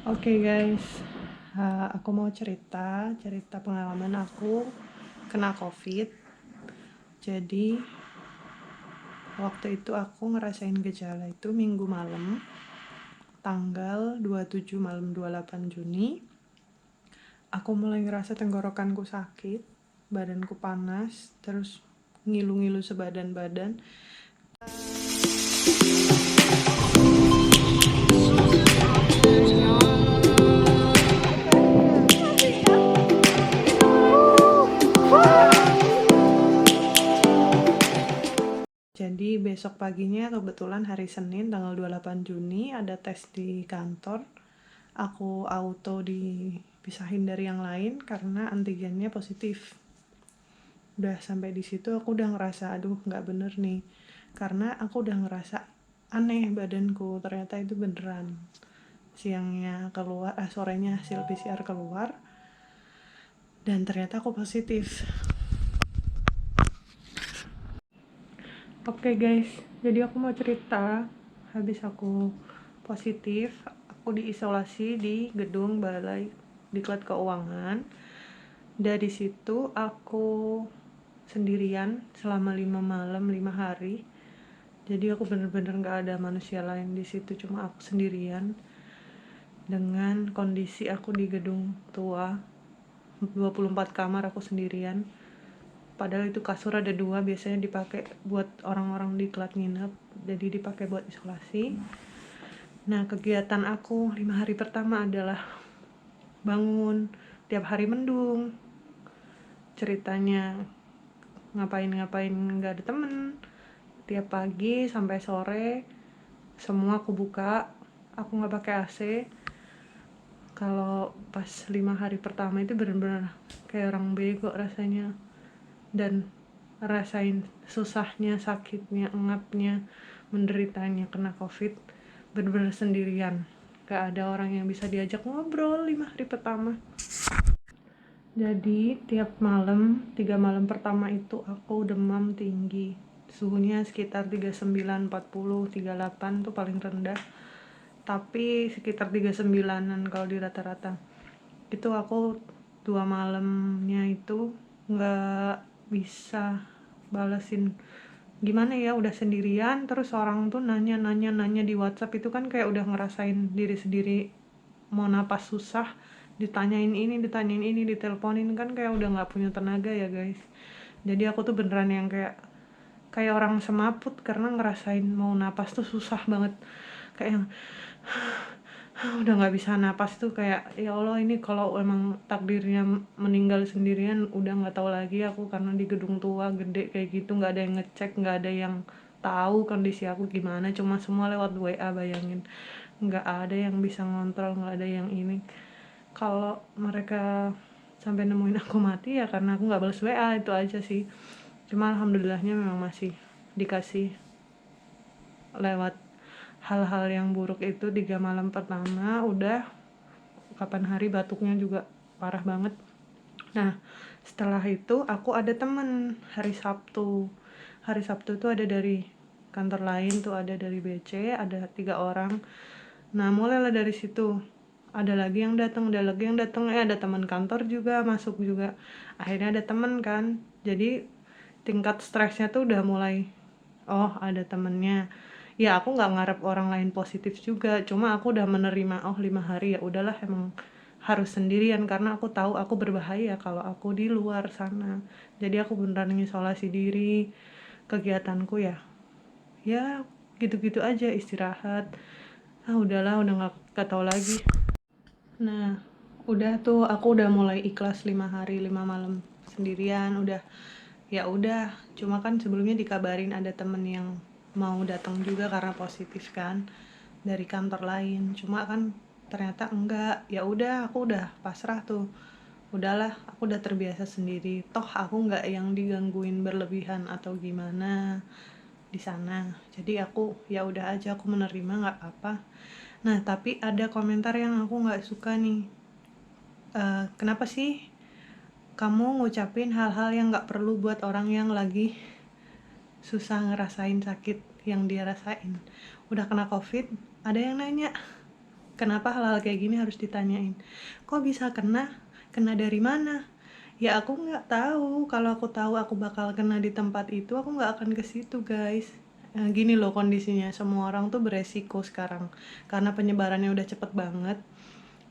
Oke guys, aku mau cerita pengalaman aku kena COVID. Jadi waktu itu aku ngerasain gejala itu minggu malam, tanggal 27 malam 28 Juni. Aku mulai ngerasa tenggorokanku sakit, badanku panas, terus ngilu-ngilu sebadan badan. Jadi besok paginya kebetulan hari Senin tanggal 28 Juni ada tes di kantor. Aku auto dipisahin dari yang lain karena antigennya positif. Udah sampai di situ aku udah ngerasa aduh nggak bener nih. Karena aku udah ngerasa aneh badanku, ternyata itu beneran. Siangnya keluar, sorenya hasil PCR keluar dan ternyata aku positif. Oke guys, jadi aku mau cerita. Habis aku positif, aku diisolasi di gedung Balai Diklat Keuangan. Dari situ aku sendirian selama 5 malam 5 hari. Jadi aku bener-bener gak ada manusia lain di situ, cuma aku sendirian. Dengan kondisi aku di gedung tua, 24 kamar aku sendirian. Padahal itu kasur ada 2, biasanya dipakai buat orang-orang di diklat nginep, jadi dipakai buat isolasi. Nah, kegiatan aku 5 hari pertama adalah bangun tiap hari mendung. Ceritanya ngapain-ngapain nggak ada temen. Tiap pagi sampai sore semua aku buka, aku nggak pakai AC. Kalau pas 5 hari pertama itu bener-bener kayak orang bego rasanya, dan rasain susahnya, sakitnya, engapnya, menderitanya kena COVID bener-bener sendirian. Gak ada orang yang bisa diajak ngobrol 5 hari pertama. Jadi tiap malam, 3 malam pertama itu aku demam tinggi. Suhunya sekitar 39, 40, 38 tuh paling rendah. Tapi sekitar 39-an kalau di rata-rata. Itu aku 2 malamnya itu nggak bisa balesin, gimana ya, udah sendirian terus orang tuh nanya di WhatsApp, itu kan kayak udah ngerasain diri sendiri mau napas susah, ditanyain ini, diteleponin, kan kayak udah nggak punya tenaga ya guys. Jadi aku tuh beneran yang kayak orang semaput karena ngerasain mau napas tuh susah banget, kayak yang udah nggak bisa napas tuh, kayak ya Allah, ini kalau emang takdirnya meninggal sendirian udah nggak tahu lagi aku, karena di gedung tua gede kayak gitu nggak ada yang ngecek, nggak ada yang tahu kondisi aku gimana, cuma semua lewat WA. Bayangin, nggak ada yang bisa ngontrol, nggak ada yang ini. Kalau mereka sampai nemuin aku mati ya karena aku nggak balas WA, itu aja sih. Cuma alhamdulillahnya memang masih dikasih lewat hal-hal yang buruk itu. 3 malam pertama udah, kapan hari batuknya juga parah banget. Nah, setelah itu aku ada temen hari Sabtu. Hari Sabtu tuh ada dari kantor lain tuh, ada dari BC, ada 3 orang. Nah, mulailah dari situ. Ada lagi yang datang, ada teman kantor juga masuk juga. Akhirnya ada temen kan. Jadi tingkat stresnya tuh udah mulai, oh ada temennya. Ya aku nggak ngarep orang lain positif juga, cuma aku udah menerima, oh 5 hari ya udahlah, emang harus sendirian karena aku tahu aku berbahaya kalau aku di luar sana. Jadi aku beneran isolasi diri. Kegiatanku ya gitu-gitu aja, istirahat. Udahlah, udah nggak tahu lagi. Nah, udah tuh aku udah mulai ikhlas 5 hari 5 malam sendirian. Udah, ya udah, cuma kan sebelumnya dikabarin ada temen yang mau datang juga karena positif kan dari kantor lain, cuma kan ternyata enggak. Ya udah, aku udah pasrah tuh, udahlah, aku udah terbiasa sendiri, toh aku nggak yang digangguin berlebihan atau gimana di sana. Jadi aku ya udah aja, aku menerima, nggak apa-apa. Nah, tapi ada komentar yang aku nggak suka nih. Kenapa sih kamu ngucapin hal-hal yang nggak perlu buat orang yang lagi susah ngerasain sakit yang dia rasain? Udah kena COVID, ada yang nanya, Kenapa hal-hal kayak gini harus ditanyain? Kok bisa kena? Kena dari mana? Ya aku nggak tahu. Kalau aku tahu aku bakal kena di tempat itu, aku nggak akan ke situ, guys. Gini loh kondisinya, semua orang tuh beresiko sekarang karena penyebarannya udah cepet banget.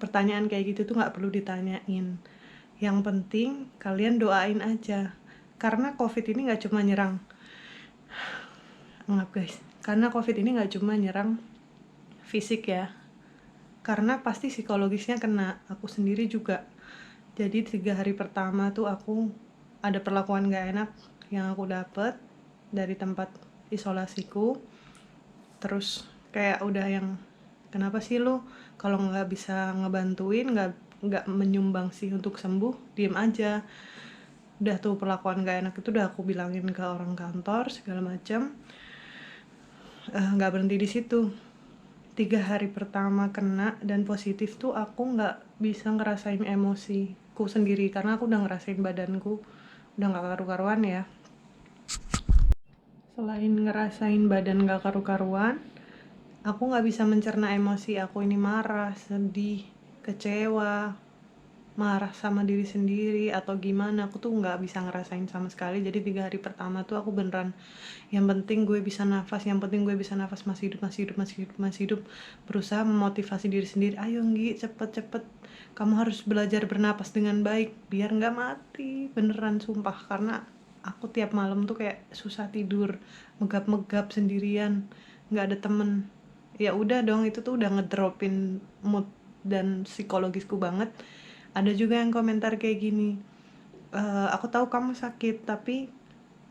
Pertanyaan kayak gitu tuh nggak perlu ditanyain. Yang penting kalian doain aja, karena COVID ini nggak cuma nyerang, maaf guys, karena COVID ini nggak cuma nyerang fisik ya, karena pasti psikologisnya kena. Aku sendiri juga. Jadi 3 hari pertama tuh aku ada perlakuan gak enak yang aku dapet dari tempat isolasiku. Terus kayak udah yang, kenapa sih lu kalau nggak bisa ngebantuin, nggak menyumbang sih untuk sembuh, diem aja. Udah tuh perlakuan gak enak itu udah aku bilangin ke orang kantor segala macam. Nggak berhenti di situ. 3 hari pertama kena dan positif tuh aku nggak bisa ngerasain emosiku sendiri, karena aku udah ngerasain badanku udah nggak karu-karuan ya. Selain ngerasain badan nggak karu-karuan, aku nggak bisa mencerna emosi aku ini, marah, sedih, kecewa, marah sama diri sendiri atau gimana, aku tuh nggak bisa ngerasain sama sekali. Jadi 3 hari pertama tuh aku beneran, yang penting gue bisa nafas, yang penting gue bisa nafas, masih hidup, masih hidup, masih hidup, masih hidup. Berusaha memotivasi diri sendiri, ayo Nggi, cepet-cepet, kamu harus belajar bernapas dengan baik biar nggak mati. Beneran sumpah, karena aku tiap malam tuh kayak susah tidur, megap-megap sendirian, nggak ada temen. Ya udah dong, itu tuh udah ngedropin mood dan psikologisku banget. Ada juga yang komentar kayak gini, aku tahu kamu sakit, tapi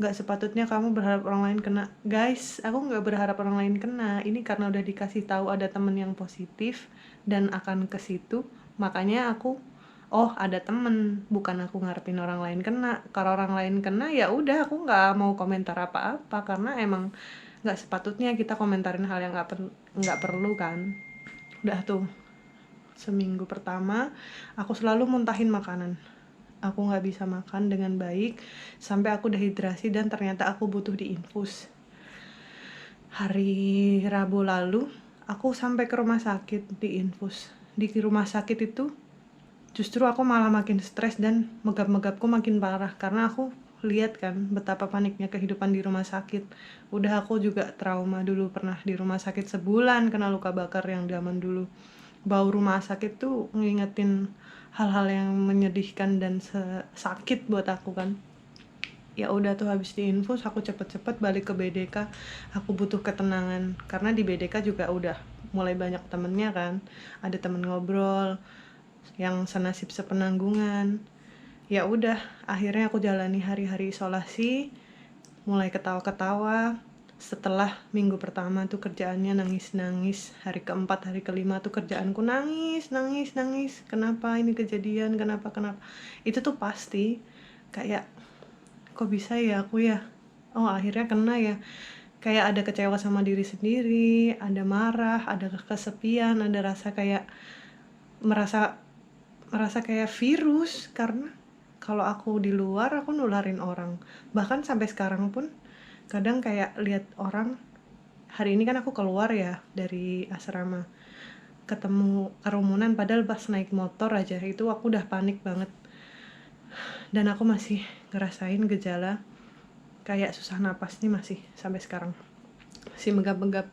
nggak sepatutnya kamu berharap orang lain kena. Guys, aku nggak berharap orang lain kena. Ini karena udah dikasih tahu ada temen yang positif dan akan ke situ, makanya aku, oh ada temen, bukan aku ngarepin orang lain kena. Kalau orang lain kena ya udah, aku nggak mau komentar apa-apa, karena emang nggak sepatutnya kita komentarin hal yang nggak perlu kan. Udah tuh, seminggu pertama aku selalu muntahin makanan. Aku nggak bisa makan dengan baik sampai aku dehidrasi dan ternyata aku butuh diinfus. Hari Rabu lalu aku sampai ke rumah sakit diinfus. Di rumah sakit itu justru aku malah makin stres dan megap-megapku makin parah, karena aku lihat kan betapa paniknya kehidupan di rumah sakit. Udah aku juga trauma dulu, pernah di rumah sakit sebulan kena luka bakar yang zaman dulu. Bau rumah sakit tuh ngingetin hal-hal yang menyedihkan dan sakit buat aku kan. Ya udah tuh, habis diinfus aku cepet-cepet balik ke BDK. Aku butuh ketenangan karena di BDK juga udah mulai banyak temennya kan, ada temen ngobrol yang senasib sepenanggungan. Ya udah, akhirnya aku jalani hari-hari isolasi, mulai ketawa-ketawa. Setelah minggu pertama tuh kerjaannya nangis-nangis, hari keempat, hari kelima tuh kerjaanku nangis. Kenapa ini kejadian, kenapa. Itu tuh pasti kayak, kok bisa ya aku ya, oh akhirnya kena ya. Kayak ada kecewa sama diri sendiri, ada marah, ada kesepian, ada rasa kayak merasa kayak virus, karena kalau aku di luar aku nularin orang. Bahkan sampai sekarang pun kadang kayak lihat orang, hari ini kan aku keluar ya dari asrama, ketemu kerumunan, padahal pas naik motor aja itu aku udah panik banget. Dan aku masih ngerasain gejala kayak susah napas nih, masih sampai sekarang masih megap-megap.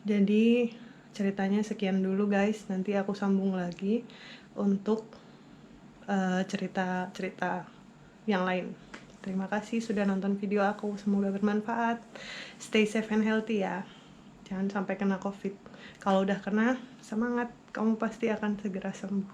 Jadi ceritanya sekian dulu guys, nanti aku sambung lagi untuk cerita-cerita yang lain. Terima kasih sudah nonton video aku, semoga bermanfaat. Stay safe and healthy ya, jangan sampai kena COVID. Kalau udah kena, semangat, kamu pasti akan segera sembuh.